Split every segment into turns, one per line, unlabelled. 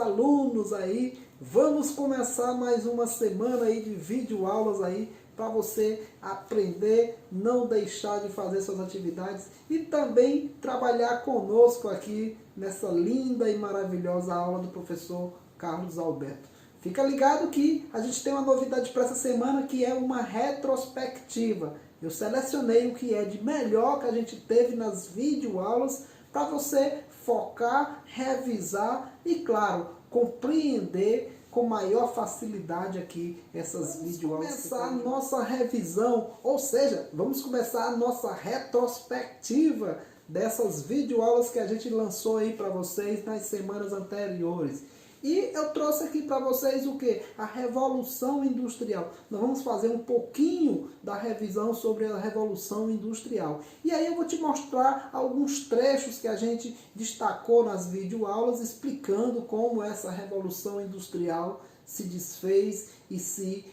alunos aí. Vamos começar mais uma semana aí de videoaulas aí para você aprender, não deixar de fazer suas atividades e também trabalhar conosco aqui nessa linda e maravilhosa aula do professor Carlos Alberto. Fica ligado que a gente tem uma novidade para essa semana, que é uma retrospectiva. Eu selecionei o que é de melhor que a gente teve nas videoaulas para você focar, revisar e, claro, compreender com maior facilidade aqui essas videoaulas. Vamos começar a nossa revisão, ou seja, vamos começar a nossa retrospectiva dessas videoaulas que a gente lançou aí para vocês nas semanas anteriores. E eu trouxe aqui para vocês o que? A Revolução Industrial. Nós vamos fazer um pouquinho da revisão sobre a Revolução Industrial. E aí eu vou te mostrar alguns trechos que a gente destacou nas videoaulas, explicando como essa Revolução Industrial se desfez e se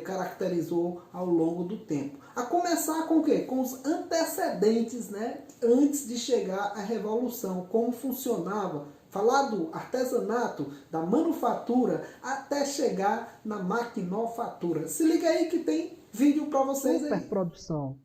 caracterizou ao longo do tempo. A começar com o quê? Com os antecedentes, né? Antes de chegar à Revolução, como funcionava. Falar do artesanato, da manufatura, até chegar na maquinofatura. Se liga aí que tem vídeo para vocês aí.
Superprodução.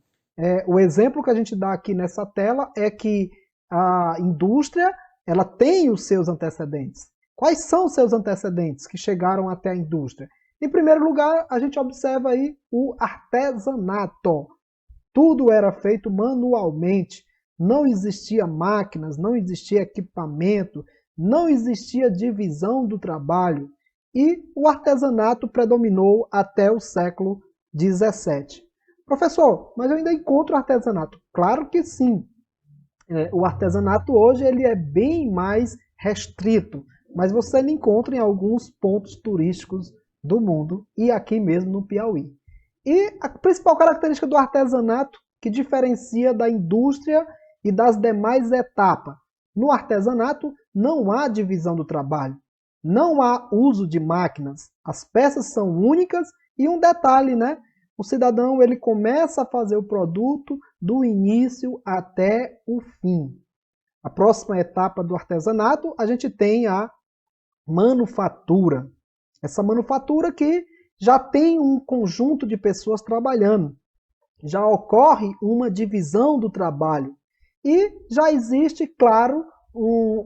O exemplo que a gente dá aqui nessa tela é que a indústria ela tem os seus antecedentes. Quais são os seus antecedentes que chegaram até a indústria? Em primeiro lugar, a gente observa aí o artesanato. Tudo era feito manualmente. Não existia máquinas, não existia equipamento, não existia divisão do trabalho e o artesanato predominou até o século XVII. Professor, mas eu ainda encontro artesanato? Claro que sim. O artesanato hoje ele é bem mais restrito, mas você ele encontra em alguns pontos turísticos do mundo e aqui mesmo no Piauí. E a principal característica do artesanato que diferencia da indústria e das demais etapas. No artesanato não há divisão do trabalho, não há uso de máquinas, as peças são únicas e um detalhe, né? O cidadão ele começa a fazer o produto do início até o fim. A próxima etapa do artesanato a gente tem a manufatura. Essa manufatura que já tem um conjunto de pessoas trabalhando, já ocorre uma divisão do trabalho. E já existe, claro,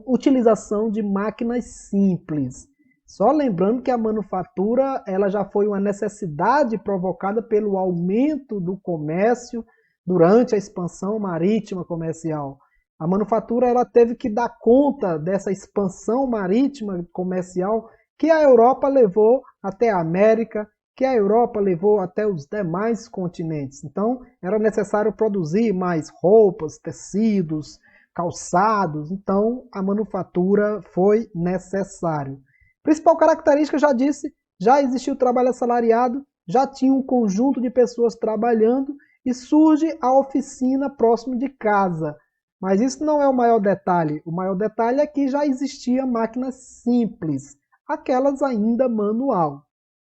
utilização de máquinas simples. Só lembrando que a manufatura ela já foi uma necessidade provocada pelo aumento do comércio durante a expansão marítima comercial. A manufatura ela teve que dar conta dessa expansão marítima comercial que a Europa levou até a América, que a Europa levou até os demais continentes. Então, era necessário produzir mais roupas, tecidos, calçados. Então, a manufatura foi necessário. Principal característica, já disse, já existia o trabalho assalariado, já tinha um conjunto de pessoas trabalhando e surge a oficina próximo de casa. Mas isso não é o maior detalhe. O maior detalhe é que já existia máquinas simples, aquelas ainda manual.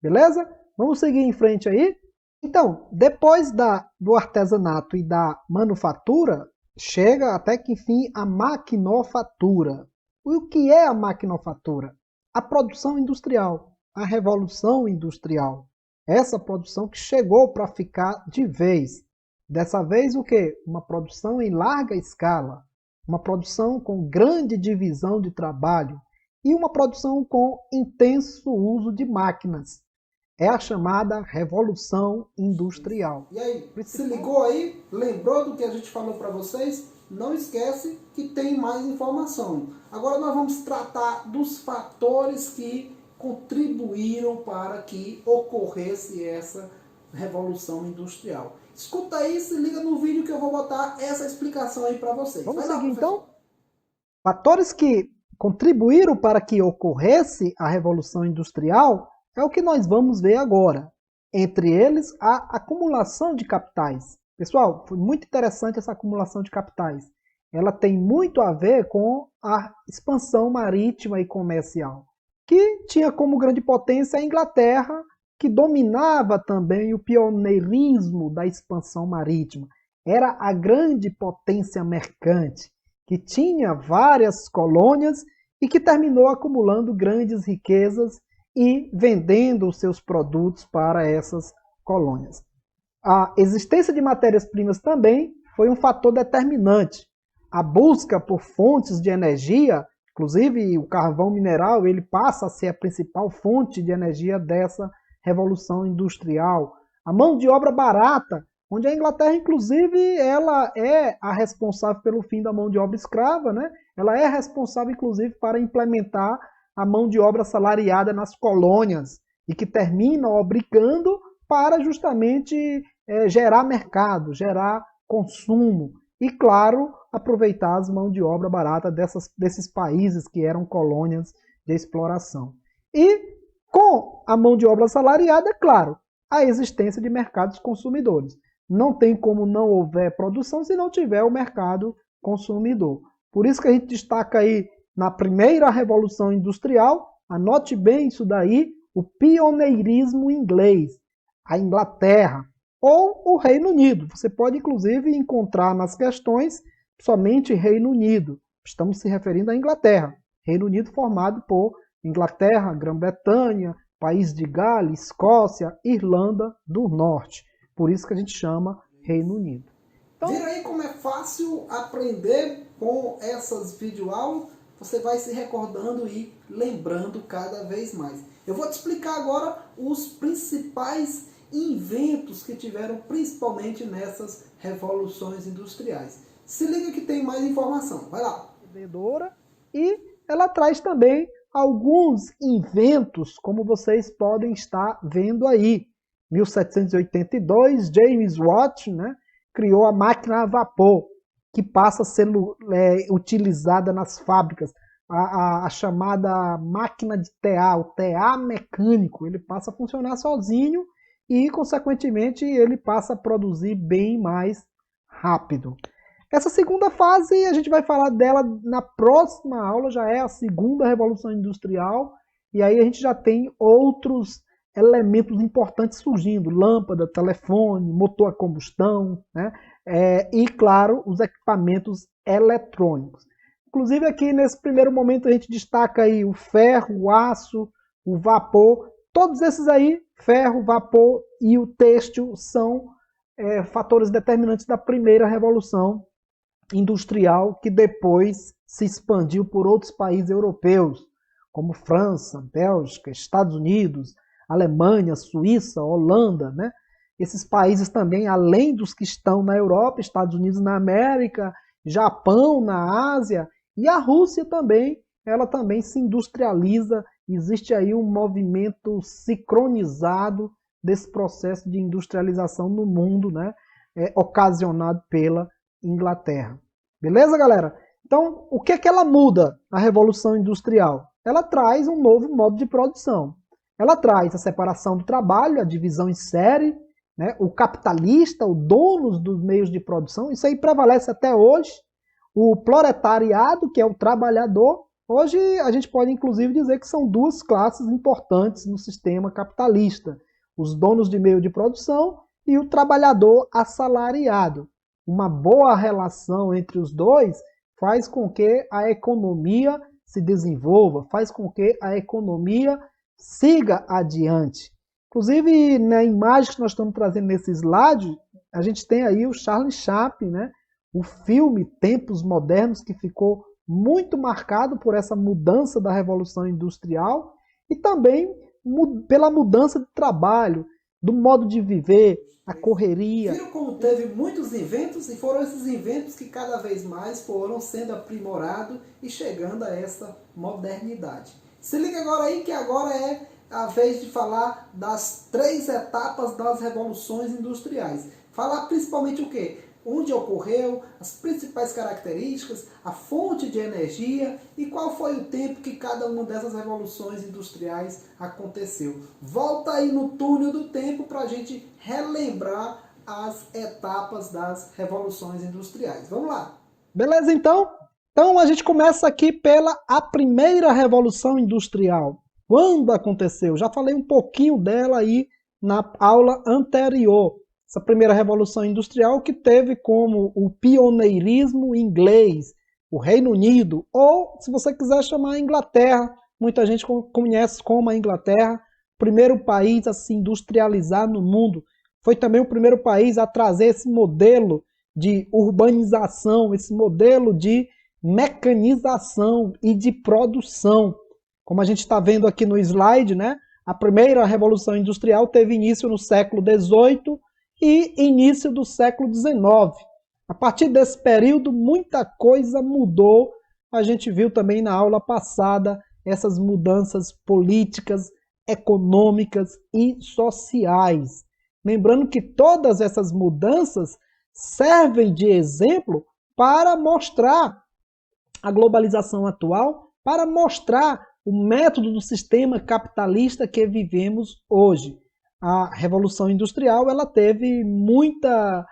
Beleza? Vamos seguir em frente aí? Então, depois do artesanato e da manufatura, chega até que enfim a maquinofatura. O que é a maquinofatura? A produção industrial, a revolução industrial. Essa produção que chegou para ficar de vez. Dessa vez o quê? Uma produção em larga escala, uma produção com grande divisão de trabalho e uma produção com intenso uso de máquinas. É a chamada Revolução Industrial.
E aí, se ligou aí? Lembrou do que a gente falou para vocês? Não esquece que tem mais informação. Agora nós vamos tratar dos fatores que contribuíram para que ocorresse essa Revolução Industrial. Escuta aí, se liga no vídeo que eu vou botar essa explicação aí para vocês.
Vamos seguir então? Fatores que contribuíram para que ocorresse a Revolução Industrial é o que nós vamos ver agora. Entre eles, a acumulação de capitais. Pessoal, foi muito interessante essa acumulação de capitais. Ela tem muito a ver com a expansão marítima e comercial, que tinha como grande potência a Inglaterra, que dominava também o pioneirismo da expansão marítima. Era a grande potência mercante, que tinha várias colônias e que terminou acumulando grandes riquezas e vendendo os seus produtos para essas colônias. A existência de matérias-primas também foi um fator determinante. A busca por fontes de energia, inclusive o carvão mineral, ele passa a ser a principal fonte de energia dessa revolução industrial. A mão de obra barata, onde a Inglaterra, inclusive, ela é a responsável pelo fim da mão de obra escrava, né? Ela é responsável, inclusive, para implementar a mão de obra assalariada nas colônias e que termina obrigando para justamente gerar mercado, gerar consumo e, claro, aproveitar as mãos de obra barata desses países que eram colônias de exploração. E com a mão de obra assalariada, é claro, a existência de mercados consumidores. Não tem como não houver produção se não tiver o mercado consumidor. Por isso que a gente destaca aí na primeira revolução industrial, anote bem isso daí, o pioneirismo inglês, a Inglaterra ou o Reino Unido. Você pode inclusive encontrar nas questões somente Reino Unido. Estamos se referindo à Inglaterra. Reino Unido formado por Inglaterra, Grã-Bretanha, País de Gales, Escócia, Irlanda do Norte. Por isso que a gente chama Reino Unido.
Então, vira aí como é fácil aprender com essas videoaulas. Você vai se recordando e lembrando cada vez mais. Eu vou te explicar agora os principais inventos que tiveram principalmente nessas revoluções industriais. Se liga que tem mais informação. Vai lá.
E ela traz também alguns inventos, como vocês podem estar vendo aí. 1782, James Watt, né, criou a máquina a vapor, que passa a ser utilizada nas fábricas. A chamada máquina de TA, o TA mecânico, ele passa a funcionar sozinho e, consequentemente, ele passa a produzir bem mais rápido. Essa segunda fase, a gente vai falar dela na próxima aula, já é a segunda revolução industrial, e aí a gente já tem outros elementos importantes surgindo, lâmpada, telefone, motor a combustão, né? E, claro, os equipamentos eletrônicos. Inclusive aqui nesse primeiro momento a gente destaca aí o ferro, o aço, o vapor, todos esses aí, ferro, vapor e o têxtil, são fatores determinantes da primeira revolução industrial, que depois se expandiu por outros países europeus, como França, Bélgica, Estados Unidos, Alemanha, Suíça, Holanda, né? Esses países também, além dos que estão na Europa, Estados Unidos na América, Japão na Ásia, e a Rússia também, ela também se industrializa. Existe aí um movimento sincronizado desse processo de industrialização no mundo, né? Ocasionado pela Inglaterra. Beleza, galera? Então, o que é que ela muda, a Revolução Industrial? Ela traz um novo modo de produção. Ela traz a separação do trabalho, a divisão em série, né? O capitalista, o dono dos meios de produção, isso aí prevalece até hoje. O proletariado, que é o trabalhador, hoje a gente pode inclusive dizer que são duas classes importantes no sistema capitalista. Os donos de meio de produção e o trabalhador assalariado. Uma boa relação entre os dois faz com que a economia se desenvolva, faz com que a economia siga adiante. Inclusive, na imagem que nós estamos trazendo nesse slide, a gente tem aí o Charlie Chaplin, né? O filme Tempos Modernos, que ficou muito marcado por essa mudança da Revolução Industrial e também pela mudança de trabalho, do modo de viver, a correria.
Viram como teve muitos inventos, e foram esses inventos que cada vez mais foram sendo aprimorados e chegando a essa modernidade. Se liga agora aí, que agora é a vez de falar das 3 etapas das revoluções industriais. Falar principalmente o quê? Onde ocorreu, as principais características, a fonte de energia e qual foi o tempo que cada uma dessas revoluções industriais aconteceu. Volta aí no túnel do tempo para a gente relembrar as etapas das revoluções industriais. Vamos lá!
Beleza, então? Então a gente começa aqui pela a primeira revolução industrial. Quando aconteceu? Já falei um pouquinho dela aí na aula anterior. Essa primeira revolução industrial que teve como o pioneirismo inglês, o Reino Unido, ou se você quiser chamar a Inglaterra, muita gente conhece como a Inglaterra, primeiro país a se industrializar no mundo, foi também o primeiro país a trazer esse modelo de urbanização, esse modelo de mecanização e de produção. Como a gente está vendo aqui no slide, né? A primeira revolução industrial teve início no século XVIII e início do século XIX. A partir desse período, muita coisa mudou. A gente viu também na aula passada essas mudanças políticas, econômicas e sociais. Lembrando que todas essas mudanças servem de exemplo para mostrar a globalização atual, para mostrar o método do sistema capitalista que vivemos hoje. A Revolução Industrial ela teve muita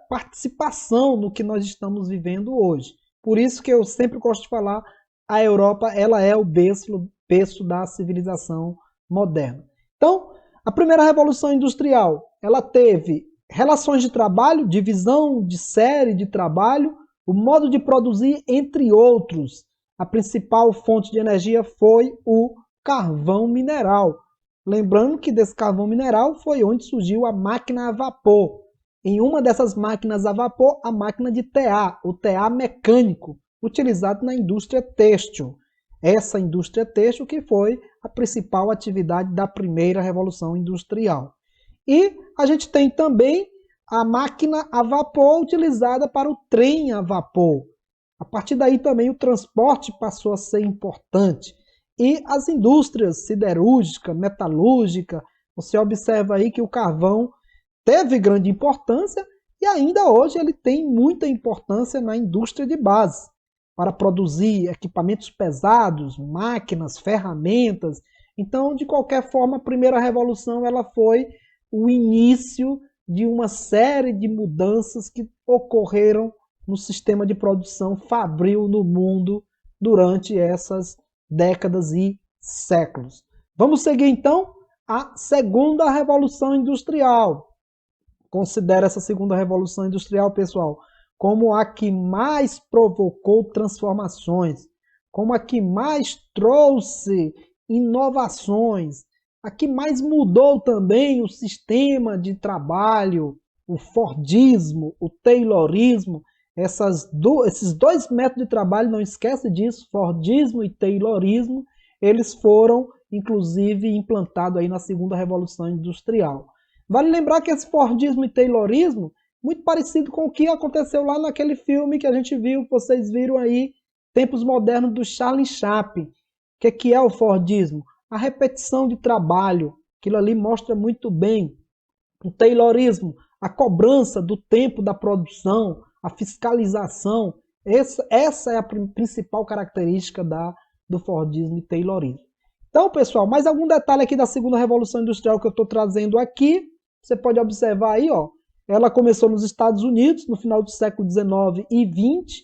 participação no que nós estamos vivendo hoje. Por isso que eu sempre gosto de falar, a Europa ela é o berço da civilização moderna. Então, a primeira Revolução Industrial ela teve relações de trabalho, divisão de série de trabalho, o modo de produzir, entre outros. A principal fonte de energia foi o carvão mineral. Lembrando que desse carvão mineral foi onde surgiu a máquina a vapor. Em uma dessas máquinas a vapor, a máquina de TA, o TA mecânico, utilizado na indústria têxtil. Essa indústria têxtil que foi a principal atividade da primeira Revolução Industrial. E a gente tem também a máquina a vapor utilizada para o trem a vapor. A partir daí também o transporte passou a ser importante. E as indústrias siderúrgica, metalúrgica, você observa aí que o carvão teve grande importância e ainda hoje ele tem muita importância na indústria de base, para produzir equipamentos pesados, máquinas, ferramentas. Então, de qualquer forma, a primeira revolução ela foi o início de uma série de mudanças que ocorreram no sistema de produção fabril no mundo durante essas décadas e séculos. Vamos seguir então a segunda revolução industrial. Considero essa segunda revolução industrial, pessoal, como a que mais provocou transformações, como a que mais trouxe inovações, a que mais mudou também o sistema de trabalho, o Fordismo, o Taylorismo, esses dois métodos de trabalho, não esquece disso, Fordismo e Taylorismo, eles foram, inclusive, implantados aí na segunda Revolução Industrial. Vale lembrar que esse Fordismo e Taylorismo, muito parecido com o que aconteceu lá naquele filme que a gente viu, vocês viram aí, Tempos Modernos, do Charlie Chaplin. O que é o Fordismo? A repetição de trabalho, aquilo ali mostra muito bem. O Taylorismo, a cobrança do tempo da produção, a fiscalização, essa é a principal característica do Fordismo e Taylorismo. Então, pessoal, mais algum detalhe aqui da segunda Revolução Industrial que eu estou trazendo aqui, você pode observar aí, ó, ela começou nos Estados Unidos, no final do século XIX e XX,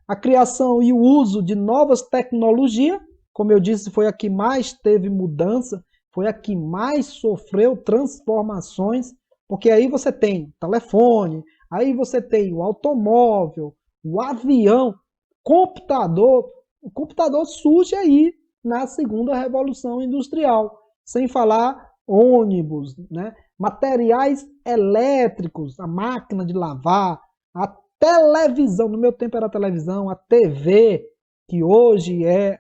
a criação e o uso de novas tecnologias, como eu disse, foi a que mais teve mudança, foi a que mais sofreu transformações, porque aí você tem o telefone, aí você tem o automóvel, o avião, computador. O computador surge aí na segunda Revolução Industrial, sem falar ônibus, né? Materiais elétricos, a máquina de lavar, a televisão, no meu tempo era a televisão, a TV, que hoje é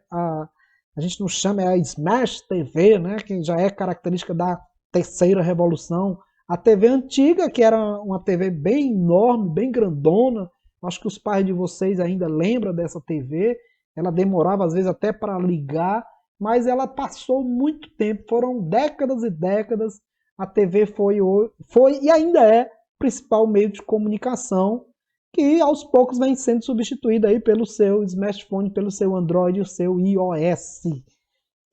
a gente não chama, é a Smash TV, né? Que já é característica da terceira revolução. A TV antiga, que era uma TV bem enorme, bem grandona, acho que os pais de vocês ainda lembram dessa TV, ela demorava às vezes até para ligar, mas ela passou muito tempo, foram décadas e décadas, a TV foi e ainda é o principal meio de comunicação, que aos poucos vem sendo substituída aí pelo seu smartphone, pelo seu Android, o seu iOS.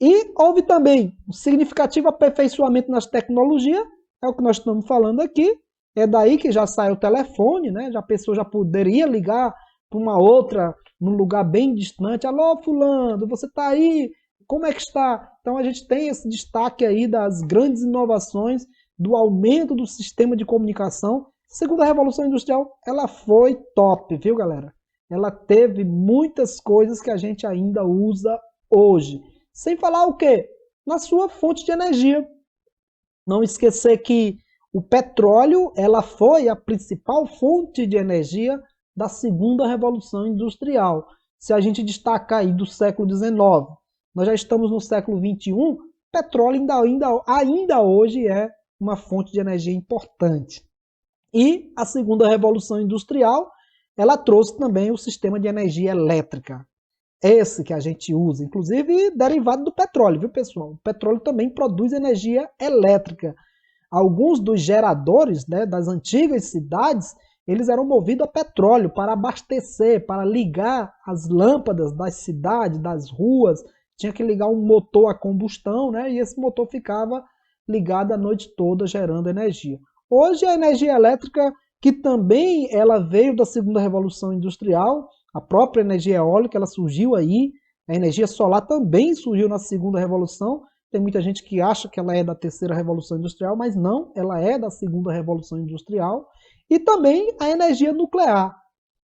E houve também um significativo aperfeiçoamento nas tecnologias, é o que nós estamos falando aqui, é daí que já sai o telefone, né? A pessoa já poderia ligar para uma outra, num lugar bem distante, alô fulano, você está aí, como é que está? Então a gente tem esse destaque aí das grandes inovações, do aumento do sistema de comunicação. A segunda Revolução Industrial, ela foi top, viu galera? ela teve muitas coisas que a gente ainda usa hoje. Sem falar o quê? Na sua fonte de energia. Não esquecer que o petróleo, ela foi a principal fonte de energia da segunda revolução industrial. Se a gente destacar aí do século XIX, nós já estamos no século XXI, petróleo ainda hoje é uma fonte de energia importante. E a segunda revolução industrial, ela trouxe também o sistema de energia elétrica. Esse que a gente usa, inclusive derivado do petróleo, viu pessoal? O petróleo também produz energia elétrica. Alguns dos geradores, né, das antigas cidades, eles eram movidos a petróleo para abastecer, para ligar as lâmpadas das cidades, das ruas. Tinha que ligar um motor a combustão, né, e esse motor ficava ligado a noite toda gerando energia. Hoje a energia elétrica, que também ela veio da segunda revolução industrial, a própria energia eólica, ela surgiu aí, a energia solar também surgiu na segunda revolução. Tem muita gente que acha que ela é da terceira revolução industrial, mas não, ela é da segunda revolução industrial. E também a energia nuclear,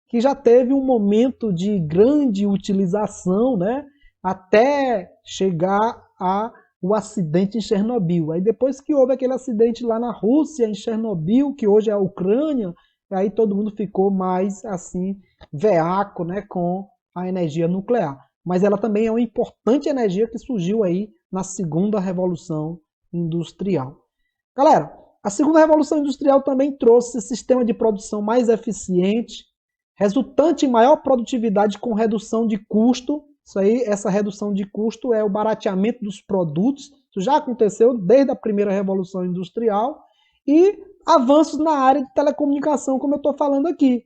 que já teve um momento de grande utilização, né, até chegar ao acidente em Chernobyl. Aí depois que houve aquele acidente lá na Rússia, em Chernobyl, que hoje é a Ucrânia, aí todo mundo ficou mais assim, veaco, né, com a energia nuclear. Mas ela também é uma importante energia que surgiu aí na segunda revolução industrial. Galera, a segunda revolução industrial também trouxe sistema de produção mais eficiente, resultante em maior produtividade com redução de custo. Isso aí, essa redução de custo é o barateamento dos produtos. Isso já aconteceu desde a primeira revolução industrial. E avanços na área de telecomunicação, como eu estou falando aqui.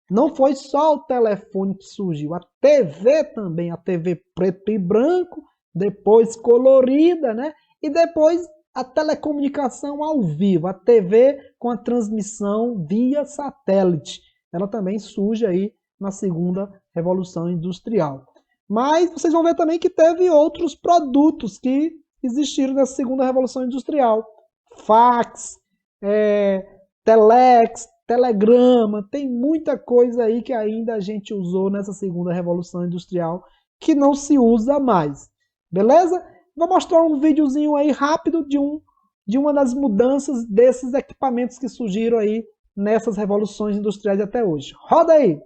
Não foi só o telefone que surgiu, a TV também, a TV preto e branco, depois colorida, né? E depois a telecomunicação ao vivo, a TV com a transmissão via satélite. Ela também surge aí na segunda revolução industrial. Mas vocês vão ver também que teve outros produtos que existiram nessa segunda revolução industrial. Fax, telex, telegrama, tem muita coisa aí que ainda a gente usou nessa segunda revolução industrial que não se usa mais. Beleza? Vou mostrar um videozinho aí rápido de uma das mudanças desses equipamentos que surgiram aí nessas revoluções industriais até hoje. Roda aí!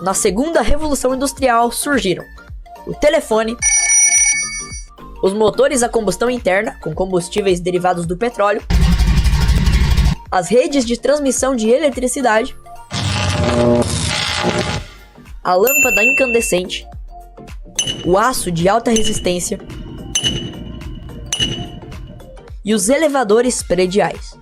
Na segunda revolução industrial surgiram o telefone, os motores a combustão interna com combustíveis derivados do petróleo, as redes de transmissão de eletricidade, a lâmpada incandescente, o aço de alta resistência e os elevadores prediais.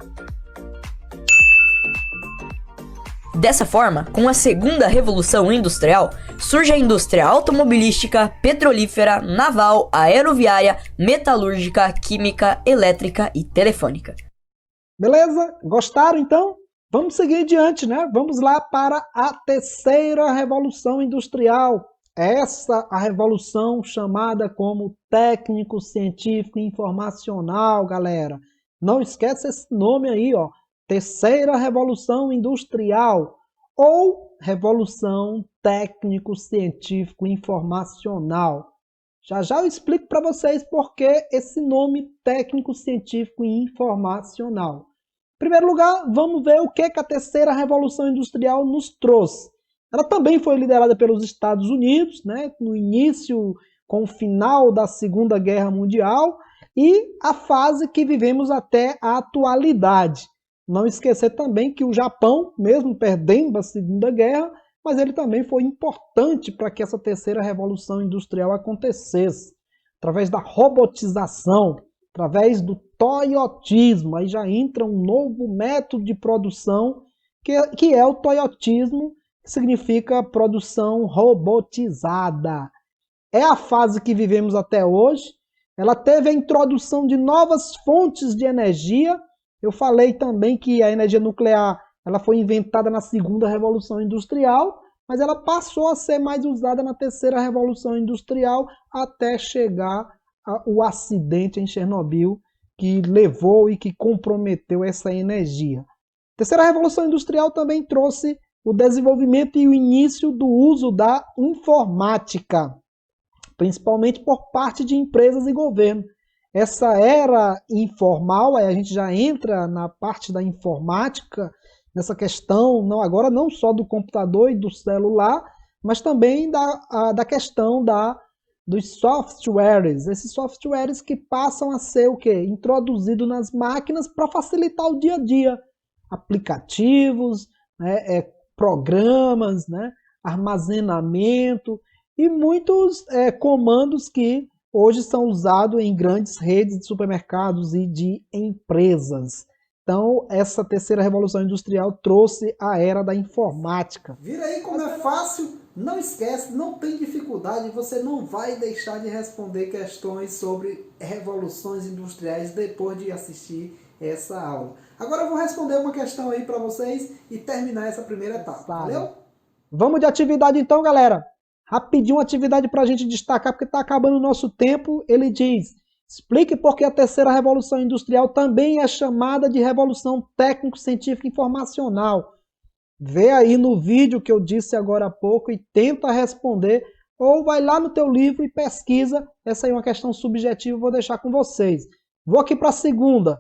Dessa forma, com a segunda revolução industrial, surge a indústria automobilística, petrolífera, naval, aeroviária, metalúrgica, química, elétrica e telefônica.
Beleza? Gostaram então? Vamos seguir adiante, né? Vamos lá para a terceira revolução industrial. Essa a revolução chamada como técnico, científico e informacional, galera. Não esquece esse nome aí, ó. Terceira revolução industrial ou revolução técnico, científico e informacional. Já já eu explico para vocês por que esse nome técnico, científico e informacional. Em primeiro lugar, vamos ver o que a terceira revolução industrial nos trouxe. Ela também foi liderada pelos Estados Unidos, né, no início, com o final da Segunda Guerra Mundial e a fase que vivemos até a atualidade. Não esquecer também que o Japão, mesmo perdendo a Segunda Guerra, mas ele também foi importante para que essa terceira revolução industrial acontecesse. Através da robotização, através do toyotismo, aí já entra um novo método de produção, que é o toyotismo, que significa produção robotizada. É a fase que vivemos até hoje. Ela teve a introdução de novas fontes de energia. Eu falei também que a energia nuclear ela foi inventada na segunda revolução industrial, mas ela passou a ser mais usada na terceira revolução industrial até chegar ao acidente em Chernobyl, que levou e que comprometeu essa energia. A terceira revolução industrial também trouxe o desenvolvimento e o início do uso da informática, principalmente por parte de empresas e governo. Essa era informal, aí a gente já entra na parte da informática, nessa questão, não, agora não só do computador e do celular, mas também da questão dos softwares, esses softwares que passam a ser o quê? Introduzidos nas máquinas para facilitar o dia a dia, aplicativos, né, programas, né, armazenamento e muitos comandos que hoje são usados em grandes redes de supermercados e de empresas. Então, essa terceira revolução industrial trouxe a era da informática.
Vira aí como é fácil, não esquece, não tem dificuldade, você não vai deixar de responder questões sobre revoluções industriais depois de assistir essa aula. Agora eu vou responder uma questão aí para vocês e terminar essa primeira etapa, valeu?
Vamos de atividade então, galera. Rapidinho, uma atividade para a gente destacar, porque está acabando o nosso tempo. Ele diz: explique por que a terceira revolução industrial também é chamada de revolução técnico-científica informacional. Vê aí no vídeo que eu disse agora há pouco e tenta responder, ou vai lá no teu livro e pesquisa. Essa aí é uma questão subjetiva, vou deixar com vocês. Vou aqui para a segunda.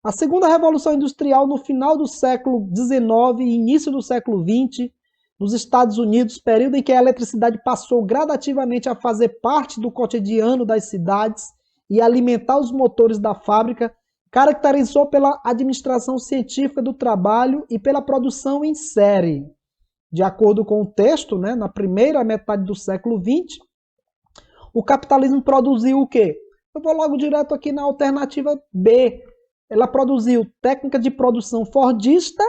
A segunda revolução industrial no final do século XIX e início do século XX, nos Estados Unidos, período em que a eletricidade passou gradativamente a fazer parte do cotidiano das cidades e alimentar os motores da fábrica, caracterizou pela administração científica do trabalho e pela produção em série. De acordo com o texto, né, na primeira metade do século XX, o capitalismo produziu o quê? Eu vou logo direto aqui na alternativa B. Ela produziu técnica de produção fordista,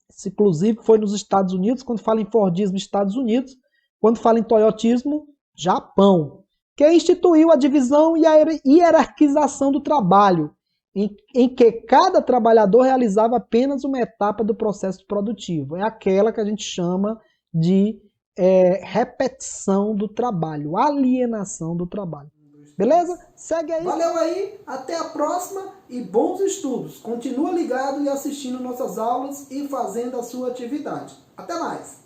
isso inclusive foi nos Estados Unidos, quando fala em Fordismo, Estados Unidos, quando fala em Toyotismo, Japão, que instituiu a divisão e a hierarquização do trabalho, em que cada trabalhador realizava apenas uma etapa do processo produtivo. É aquela que a gente chama de repetição do trabalho, alienação do trabalho. Beleza? Segue aí.
Valeu aí, até a próxima e bons estudos. Continua ligado e assistindo nossas aulas e fazendo a sua atividade. Até mais!